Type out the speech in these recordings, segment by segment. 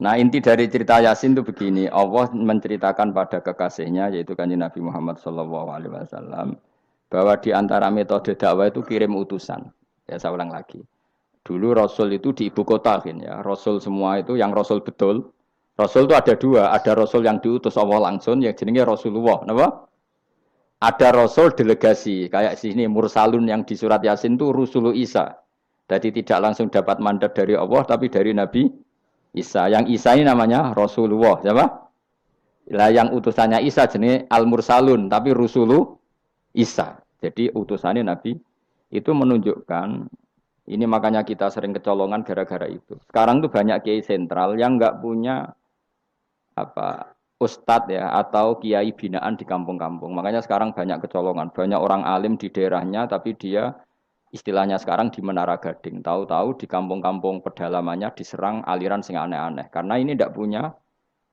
Nah, inti dari cerita Yasin itu begini, Allah menceritakan pada kekasihnya yaitu Kanjeng Nabi Muhammad SAW bahwa di antara metode dakwah itu kirim utusan. Ya, saya ulang lagi. Dulu Rasul itu di ibu kota kan ya. Rasul semua itu yang Rasul betul. Rasul itu ada dua, ada Rasul yang diutus Allah langsung yang jenenge Rasulullah, napa? Ada Rasul delegasi, kayak sini Mursalun yang di surat Yasin itu Rusulu Isa. Jadi tidak langsung dapat mandat dari Allah, tapi dari Nabi Isa. Yang Isa ini namanya Rasulullah, siapa? Lah yang utusannya Isa jenis Al-Mursalun, tapi Rusulu Isa. Jadi utusannya Nabi itu menunjukkan, ini makanya kita sering kecolongan gara-gara itu. Sekarang tuh banyak kiai sentral yang nggak punya apa ustadz ya atau kiai binaan di kampung-kampung. Makanya sekarang banyak kecolongan, banyak orang alim di daerahnya tapi dia istilahnya sekarang di Menara Gading. Tahu-tahu di kampung-kampung pedalamannya diserang aliran sing aneh-aneh. Karena ini tidak punya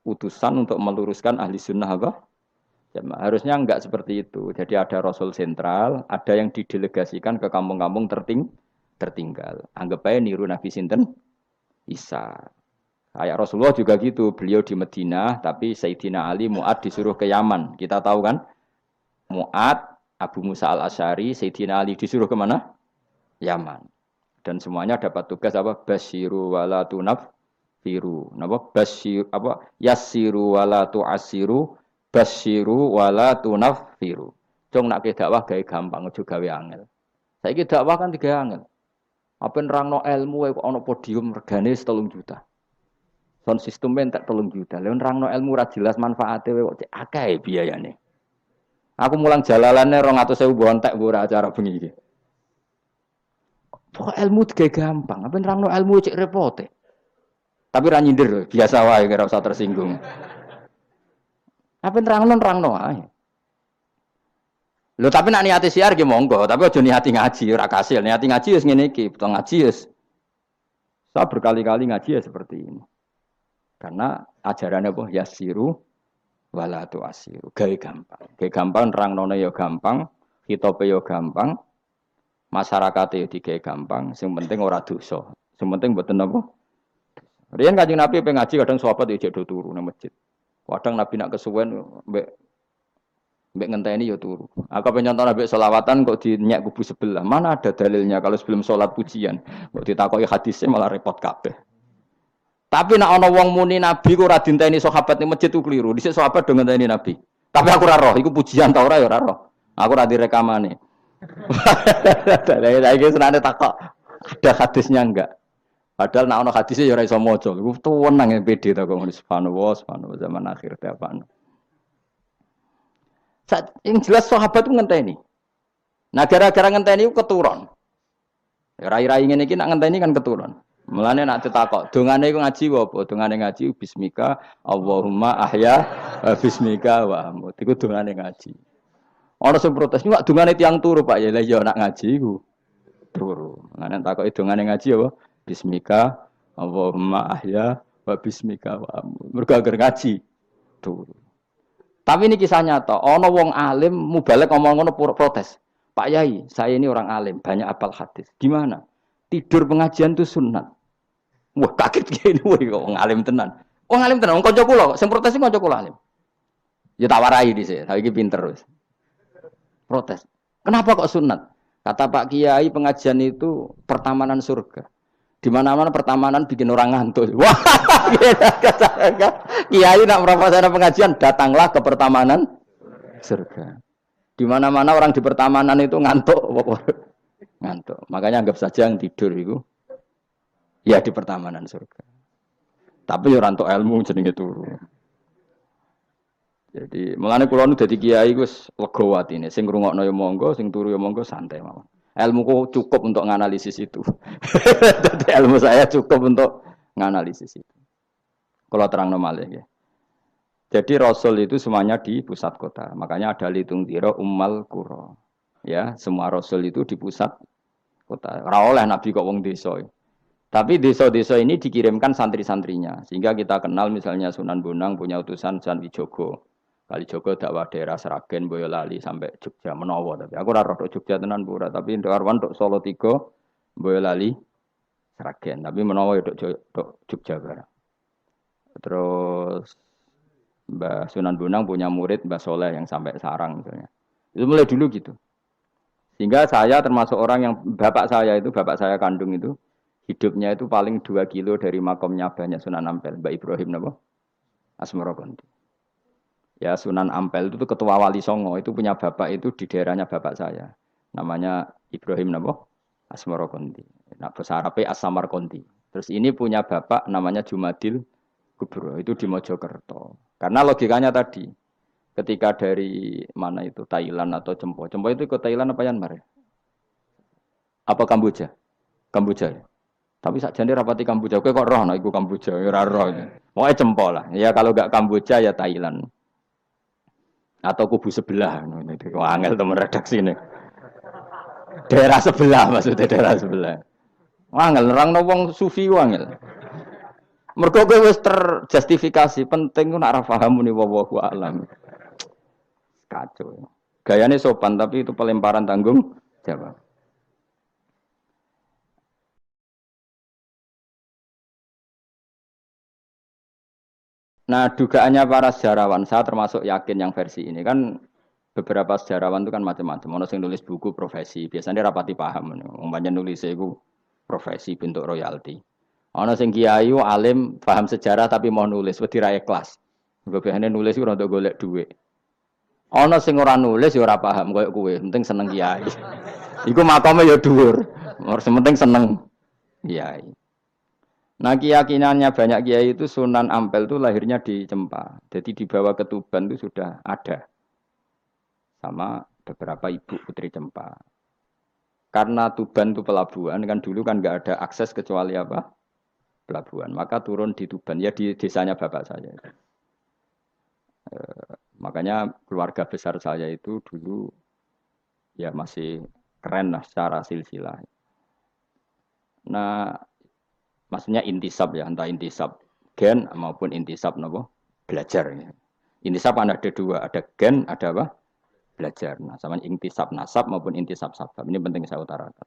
utusan untuk meluruskan ahli sunnah apa? Harusnya enggak seperti itu. Jadi ada Rasul sentral, ada yang didelegasikan ke kampung-kampung tertinggal. Anggap aja niru Nabi Sinten Isa. Kayak Rasulullah juga gitu, beliau di Madinah, tapi Sayyidina Ali, Mu'ad disuruh ke Yaman. Kita tahu kan, Mu'ad, Abu Musa al-Asy'ari, Sayyidina Ali disuruh kemana? Yaman. Dan semuanya dapat tugas apa? Basyiru wala tunaffiru. Napa? Basyir apa? Yassiru wala tu'assiru, basyiru wala tunaffiru. Cung nak ke dakwah gawe gampang, aja gawe angel. Saiki dakwah kan tiga angel. Apa nerangno ilmu kok ana podium regane 3 juta. Sound system entek 3 juta. Lha nerangno ilmu ora jelas manfaate kok cek akeh biayane. Aku mulang jalalane 200.000 bontek ora acara bengi iki. Pokok ilmu digawe gampang, apa nerangno ilmu cek repote. Tapi ra nyindir, biasa wae ora usah tersinggung. Apa nerangno ae. Lho tapi nak niati siar ki monggo, tapi aja niati ngaji, ora kasil. Niati ngaji wis ngene iki, betul ngaji wis. Saya berkali-kali ngaji ya seperti ini. Karena ajarannya apa? Yasiru wala tu'asiru. Gawe gampang. Gawe gampang nerangnone ya gampang, hitope ya gampang, masyarakate ya digawe gampang, sing penting ora dosa. Sing penting mboten apa? Riyen Kanjeng Nabi pengen ngaji kadang sahabat ya jek turu nang masjid. Kadang Nabi nak kesuwen mbek ngenteni ya turu. Aku pengen nyontoh Nabi selawatan kok dinyek kubu sebelah. Mana ada dalilnya kalau sebelum sholat pujian. Kok ditakoki hadisnya malah repot kabeh. Tapi nak ana wong muni Nabi ku ora dinteni sahabat ning masjid ku keliru. Dhisik sahabat do ngenteni Nabi. Tapi aku ora roh, iku pujian ta ora ya ora roh. Aku ora direkamane. Lah iki senane takok. Ada hadisnya enggak? Padahal nak ana hadisnya ya ora iso maca. Iku tuwenang yang pede ta kok subhanallah zaman akhir ta apa. Yang jelas sahabat ku ngenteni. Nah gara-gara ngenteni ku keturun. Rai-rai ngene iki nak ngenteni kan keturun. Mulane nak ditakok, dongane iku ngaji apa? Dongane ngaji bismika Allahumma ahya bismika wa amut. Iku dongane ngaji. Ana sing protes, "Niku dongane tiyang turu, Pak." Ya iya nak ngaji iku turu. Mulane takoki dongane ngaji apa? Bismika Allahumma ahya wa bismika wa amut. Mergo agar ngaji turu. Tapi ini kisah nyata, ana wong alim mubalek ngomong ngono protes. "Pak Yai, saya ini orang alim, banyak hafal hadis. Gimana? Tidur pengajian itu sunat." Wah kaget gini, wah wong alim tenan. Wong alim tenan, wong kanca kula, sing protes iki kanca kula alim. Ya tak warai dhisik, saiki pinter wis. Protes. Kenapa kok sunat? Kata Pak Kiai pengajian itu pertamanan surga. Di mana-mana pertamanan bikin orang ngantuk. Wah, Kiai nak merapasan pengajian, datanglah ke pertamanan surga. Di mana-mana orang di pertamanan itu ngantuk. Ngantuk. Makanya anggap saja yang tidur itu ya di pertamanan surga. Tapi ya rantuk ilmu jenenge turu. Jadi mulane kula nu dadi kiai wis lega atine. Sing ngrungokno ya monggo, sing turu ya monggo santai mawon. Ilmuku cukup untuk menganalisis itu. Jadi ilmu saya cukup untuk menganalisis itu. Kalau terangno malih ya. Jadi Rasul itu semuanya di pusat kota. Makanya ada litung tiro ummal qura. Ya, semua Rasul itu di pusat kota. Ora oleh nabi kok wong desa. Tapi desa-desa ini dikirimkan santri-santrinya. Sehingga kita kenal misalnya Sunan Bonang punya utusan Sunan Wijogo. Kalijogo dakwah daerah Seragen, Boyolali sampai Jogja menawa. Tapi aku ora roh Jogja tenan pura. Tapi untuk Arwan untuk Solo 3, Boyolali, Seragen. Tapi menawa untuk Jogja barang. Terus Mbah Sunan Bonang punya murid Mbah Soleh yang sampai sarang misalnya. Itu mulai dulu gitu. Sehingga saya termasuk orang yang bapak saya kandung itu hidupnya itu paling 2 kilo dari makomnya banyak Sunan Ampel, Mbak Ibrahim napa? Asmorokonti. Ya Sunan Ampel itu tuh ketua Wali Songo, itu punya bapak itu di daerahnya bapak saya. Namanya Ibrahim napa? Asmorokonti. Nah, bahasa Arabnya As-Samarkonti. Terus ini punya bapak namanya Jumadil Kubro, itu di Mojokerto. Karena logikanya tadi, ketika dari mana itu Thailand atau Cempo. Cempo itu ke Thailand apa Myanmar ya? Apa Kamboja? Kamboja ya. Tapi sakjane rapati Kamboja, kowe kok roh nek iku Kamboja, ya ora roh. Pokoke Cempo lah. Ya kalau enggak Kamboja ya Thailand. Atau kubu sebelah ngono itu. Wah, angel temen redaksi ini. Daerah sebelah maksudnya daerah sebelah. Angel nerangno wong sufi angel. Mergo kowe wis terjustifikasi, penting ku nak ra paham muni wallahu alam. Kacau. Gayanya sopan tapi itu pelemparan tanggung jawab. Nah, dugaannya para sejarawan, saya termasuk yakin yang versi ini kan beberapa sejarawan itu kan macam-macam. Ono sing nulis buku profesi, biasanya rapati paham. Umpamanya nulis itu profesi bentuk royalti. Ono sing kiai alim paham sejarah tapi mau nulis wedi ra ikhlas. Biasanya nulis itu untuk golek duit. Ono sing ora nulis ya ora paham koyo kowe, penting seneng kiai. Iku makome ya dhuwur. Ora penting seneng kiai. Nah keyakinannya banyak kiai itu Sunan Ampel itu lahirnya di Cempa. Jadi di bawah ke Tuban itu sudah ada. Sama beberapa ibu putri Cempa. Karena Tuban itu pelabuhan, kan dulu kan nggak ada akses kecuali apa? Pelabuhan. Maka turun di Tuban, ya di desanya bapak saya. Makanya keluarga besar saya itu dulu ya masih keren lah secara silsilah. Nah, maksudnya intisab ya, entah intisab gen maupun intisab nopo belajar. Ya. Intisab kan ada dua, ada gen, ada apa? Belajar. Nah, sama intisab nasab maupun intisab sabab. Ini penting saya utarakan.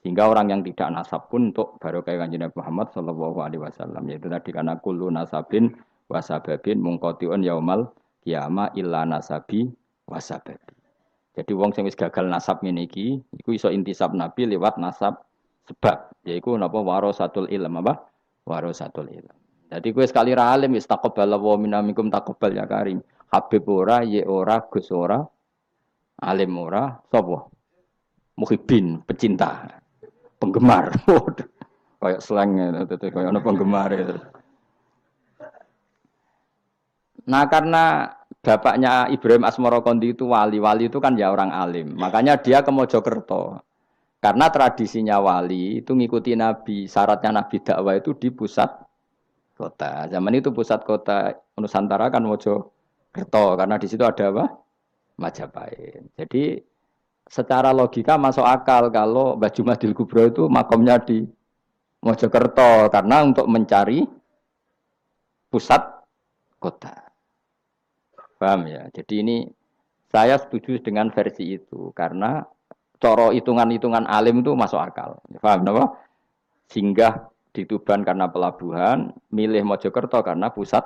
Sehingga orang yang tidak nasab pun untuk baru kayak Kanjeng Nabi Muhammad Shallallahu Alaihi Wasallam yaitu tadi karena kullu nasabin wasababin mungkotiun yaumal kiamah illa nasabi wasababi. Jadi wong sing wis gagal nasab ngene iki iku iso intisab Nabi lewat nasab sebab yaiku napa warasatul ilm apa? Warasatul ilm. Jadi kowe sekali ra alim wis taqabbalallahu minamikum taqabbal ya karim. Habib ora, ye ora, Gus ora, alim ora, sapa? Muhibbin, pecinta, penggemar. Kayak slang itu kayak ana penggemar itu. Nah, karena bapaknya Ibrahim Asmorokondi itu wali itu kan ya orang alim. Makanya dia ke Mojokerto. Karena tradisinya wali itu ngikuti Nabi, syaratnya Nabi dakwah itu di pusat kota. Zaman itu pusat kota Nusantara kan Mojokerto, karena di situ ada apa? Majapahit. Jadi secara logika masuk akal kalau Mbah Jumadil Kubro itu makomnya di Mojokerto, karena untuk mencari pusat kota. Paham ya? Jadi ini saya setuju dengan versi itu, karena coro hitungan-hitungan alim itu masuk akal. Paham napa? Singgah di Tuban karena pelabuhan, milih Mojokerto karena pusat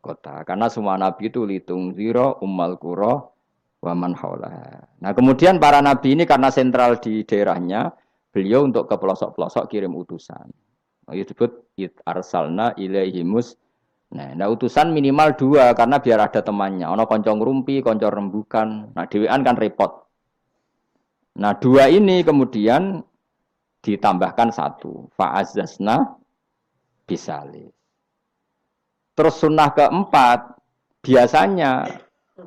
kota. Karena semua nabi itu litung ziro, ummal qura, wa man haula. Nah, kemudian para nabi ini karena sentral di daerahnya, beliau untuk ke pelosok-pelosok kirim utusan. Itu disebut arsalna ilaihimus. Nah, utusan minimal 2 karena biar ada temannya. Ono konco ngrumpi, konco rembukan. Nah, dhewean kan repot. Nah, 2 ini kemudian ditambahkan 1. Fa'azzasna bisalis. Terus sunnah keempat, biasanya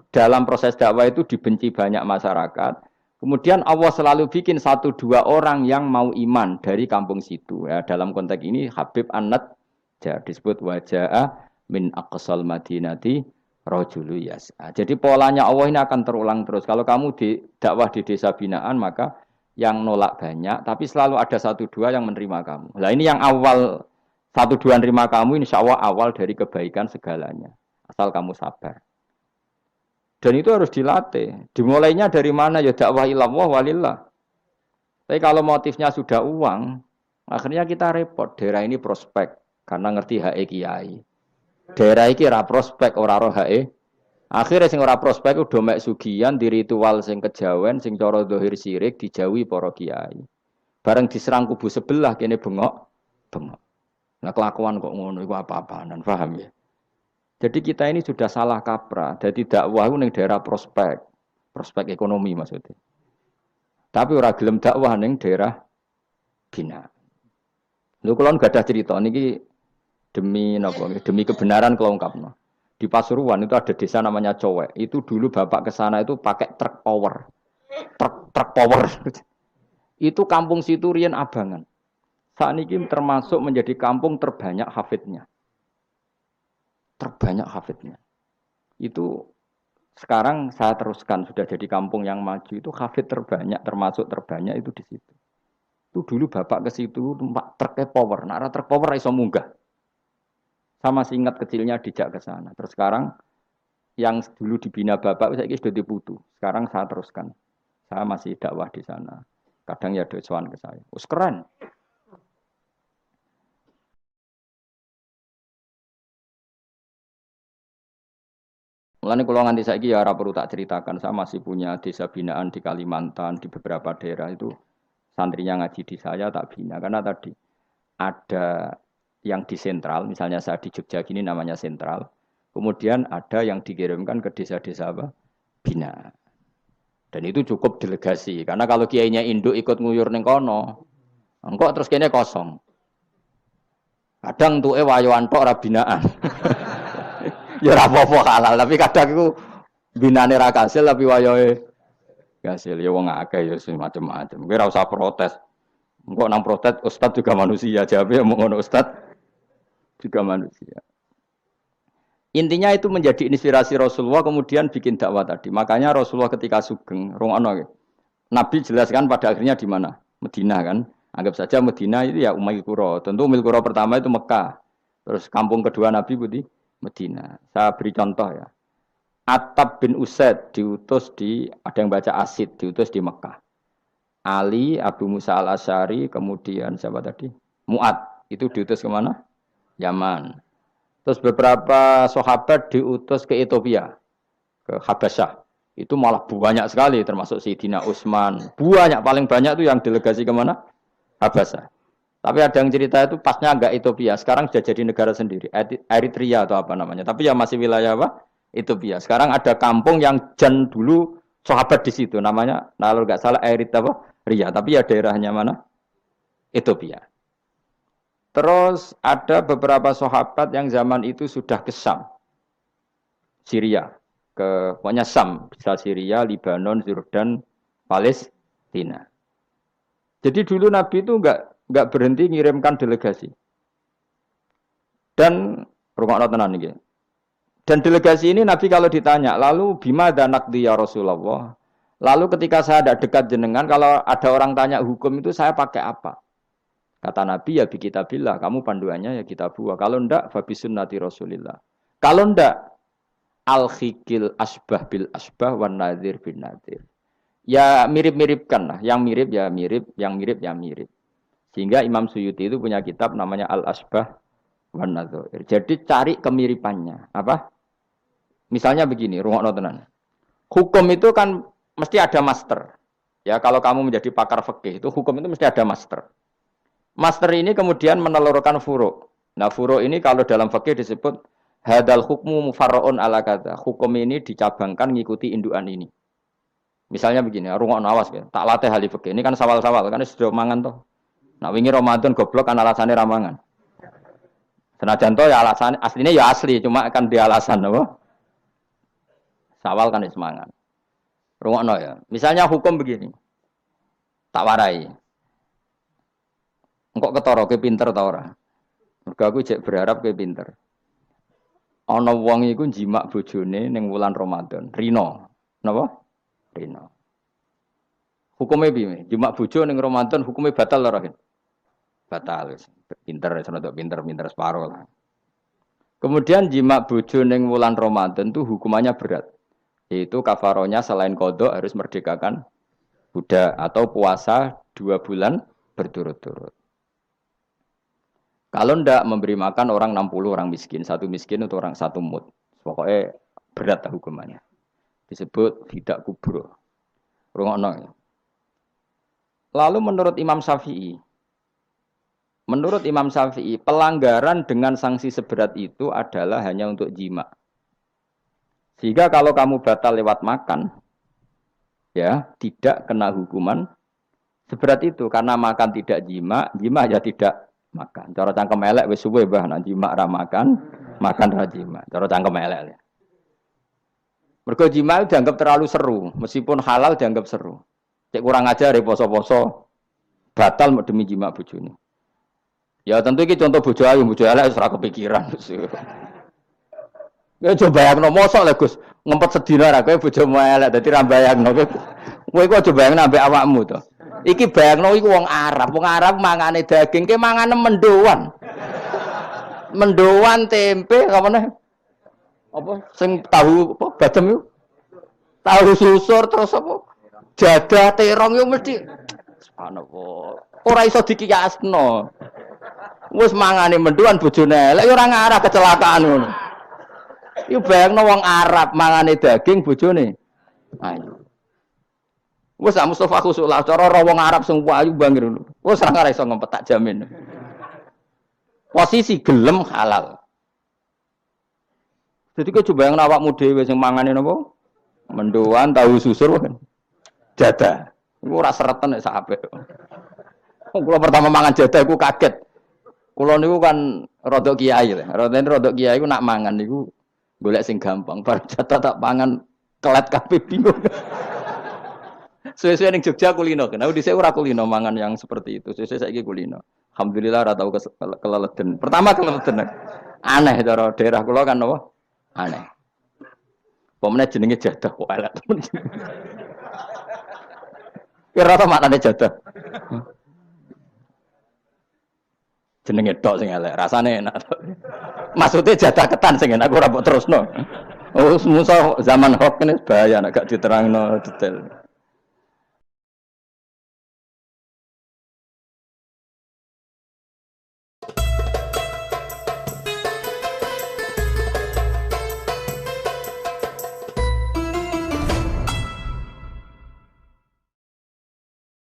dalam proses dakwah itu dibenci banyak masyarakat. Kemudian Allah selalu bikin 1-2 orang yang mau iman dari kampung situ. Ya, dalam konteks ini Habib An-Najjar disebut wajah min aqsal madinati rajulu yas'a. Jadi polanya Allah ini akan terulang terus. Kalau kamu di dakwah di desa binaan maka yang nolak banyak, tapi selalu ada 1-2 yang menerima kamu. Nah ini yang awal 1-2 menerima kamu, insya Allah awal dari kebaikan segalanya. Asal kamu sabar. Dan itu harus dilatih. Dimulainya dari mana? Ya dakwah ilallah walillah. Tapi kalau motifnya sudah uang, akhirnya kita repot. Daerah ini prospek karena ngerti hak kiai. Daerah iki ora prospek ora rohae. Akhirnya sing ora prospek udah mek sugihan di ritual sing kejawen sing cara zahir sirik dijauhi para kiai. Bareng diserang kubu sebelah kene bengok, bengok. Nah kelakuan kok ngono iku apa-apaan, paham ya? Jadi kita ini sudah salah kaprah. Jadi dakwah ning daerah prospek, prospek ekonomi maksudnya. Tapi ora gelem dakwah ning daerah bina. Lho kula gak ada cerita niki demi napa? Demi kebenaran kalau ungkapno. Di Pasuruan itu ada desa namanya Cowek. Itu dulu bapak ke sana itu pakai truk power. Truk power. Itu kampung situ riyen abangan. Saat ini termasuk menjadi kampung terbanyak hafidnya. Terbanyak hafidnya. Itu sekarang saya teruskan sudah jadi kampung yang maju itu hafid terbanyak termasuk terbanyak itu di situ. Itu dulu bapak ke situ numpak truk power. Nah, truk power iso munggah. Sama masih ingat kecilnya dijak ke sana. Terus sekarang yang dulu dibina bapak saya sudah diputu. Sekarang saya teruskan. Saya masih dakwah di sana. Kadang ya doawan ke saya. Us keren. Mulane kalau nganti saiki ya ora perlu tak ceritakan. Saya masih punya desa binaan di Kalimantan, di beberapa daerah itu santrinya ngaji di saya tak bina karena tadi ada yang di sentral, misalnya saya di Jogja gini namanya sentral. Kemudian ada yang dikirimkan ke desa-desa apa? Bina. Dan itu cukup delegasi. Karena kalau kiainya induk ikut nguyur ning kono, engko terus kene kosong. Kadang tuke wayoan tok ora binaan. Ya ora apa-apa halal, tapi kadang iku binane ra kasil tapi wayohe kasil. Ya wong akeh ya macam-macam. Kowe ora usah protes. Engko nang protes ustaz juga manusia, jawabnya mau ngono ustaz juga manusia. Intinya itu menjadi inspirasi Rasulullah kemudian bikin dakwah tadi. Makanya Rasulullah ketika sugeng, rungono Nabi jelaskan pada akhirnya di mana? Medina kan. Anggap saja Medina itu ya Umayyah Qura. Tentu Umayyah Qura pertama itu Mekah. Terus kampung kedua Nabi Budi Medina. Saya beri contoh ya. Attab bin Usaid diutus di ada yang baca Asid diutus di Mekah. Ali, Abu Musa al-Asy'ari, kemudian siapa tadi? Mu'ad. Itu diutus kemana? Yaman. Terus beberapa sahabat diutus ke Ethiopia, ke Habasyah. Itu malah banyak sekali, termasuk Sayyidina Utsman. Banyak, paling banyak itu yang delegasi kemana? Habasyah. Tapi ada yang cerita itu pasnya enggak Ethiopia. Sekarang sudah jadi negara sendiri. Eritrea atau apa namanya. Tapi ya masih wilayah apa? Ethiopia. Sekarang ada kampung yang jan dulu sahabat di situ. Namanya, kalau enggak salah Eritrea. Tapi ya daerahnya mana? Ethiopia. Terus ada beberapa sahabat yang zaman itu sudah ke Syam, Syria, ke pokoknya Syam, bisa Syria, Lebanon, Yordan, Palestina. Jadi dulu Nabi itu enggak berhenti ngirimkan delegasi. Dan rumah tenan iki. Dan delegasi ini Nabi kalau ditanya, lalu bima danakdi ya Rasulullah. Lalu ketika saya ada dekat jenengan, kalau ada orang tanya hukum itu saya pakai apa? Kata Nabi ya bi kitabillah, kamu panduannya ya kitabullah. Kalau ndak fabi sunnati Rasulillah. Kalau ndak al-khikil asbah bil asbah wan nadhir bin nadhir. Ya mirip-miripkan lah, yang mirip ya mirip, yang mirip ya mirip. Sehingga Imam Suyuti itu punya kitab namanya Al-Asbah wan Nadhir. Jadi cari kemiripannya. Apa? Misalnya begini, rungokno tenan. Hukum itu kan mesti ada master. Ya, kalau kamu menjadi pakar fikih itu hukum itu mesti ada master. Master ini kemudian menelurkan furu'. Nah, furu' ini kalau dalam fikih disebut hadal hukmu mufarra'un ala kata. Hukum ini dicabangkan ngikuti indukan ini. Misalnya begini, rungokno awas ya. Tak latih ahli fikih. Ini kan sawal-sawal kan sudah mangan toh. Nah, wingi Ramadan goblok kan alasannya ramangan. Senajan toh ya alasan aslinya ya asli, cuma kan dia alasan apa? Sawal kan semangat. Rungokno ya. Misalnya hukum begini. Tak warai. Engkok ketara ke pinter ta ora? Mergo aku jek berharap ke pinter. Ana wong iku njimak bojone ning wulan Ramadan. Rino. Napa? Rino. Hukume piye? Njimak bojo ning Ramadan hukume batal ora? Batal wis. Pinter senodok pinter separo lah. Kemudian njimak bojo ning wulan Ramadan itu hukumannya berat. Yaitu kafaronya selain kodok harus merdekakan budak atau puasa 2 bulan berturut-turut. Kalau ndak memberi makan orang 60 orang miskin, satu miskin untuk orang satu mut. Pokoknya berat hukumannya. Disebut tidak kubro. Rungokno. Ya. Lalu menurut Imam Syafi'i, pelanggaran dengan sanksi seberat itu adalah hanya untuk jima. Sehingga kalau kamu batal lewat makan, ya tidak kena hukuman seberat itu karena makan tidak jima, jima ya tidak makan. Cara cangkem elek wis suwe bah nang jima ra makan, makan ra jima. Cara cangkem elek. Mergo jima dianggap terlalu seru, meskipun halal dianggap seru. Cek kurang ajar poso-poso batal demi jima bojone. Ya tentu iki contoh bojo ayu, bojo elek wis ora kepikiran. Ya coba bayangno mosok lho Gus, ngempet sedina ra kowe bojomu elek dadi ra bayangno kowe kok coba bayangno ambek awakmu to. Iki bayangno iku wong Arab mangane daging, ke mangane mendoan. Mendoan tempe apa meneh? Apa sing tahu apa badem yo? Tahu susur terus apa? Jadah terong yo mesti subhanallah. Ora iso dikiyasno. Wis mangane mendoan bojone elek yo ora ngarah kecelakaan ngono. Iku bayangno wong Arab mangane daging bojone ayu. Wes Mustafa khusuk lah cara wong Arab sing ayu bangir ngono. Wes ora iso ngempet tak jamin. Posisi gelem halal. Jadi kok coba yang awakmu dhewe sing mangane napa? Mendoan tahu susur kan. Jadah. Iku ora seretan nek sahabe. Kula pertama mangan jadah iku kaget. Kula niku kan rada kiai lho. Rada kiai iku nak mangan niku golek sing gampang. Bar jadah tak pangan kelet kabeh bingung. Suwe-suwe ning Jogja kulino. Kenapa dhisik ora kulino mangan yang seperti itu. Suwe-suwe saiki kulino. Alhamdulillah ora tau keleleden. Pertama keleleden. Aneh cara daerah kula kan apa? Aneh. Pomene jenenge jadah kok elek temen. Kira ta maknane jadah. Jenenge tok sing elek, rasane enak. Maksudnya jadah ketan sing enak ora mbok terusno. Oh, musuh zaman hoax ini bahaya nek gak diterangno detail.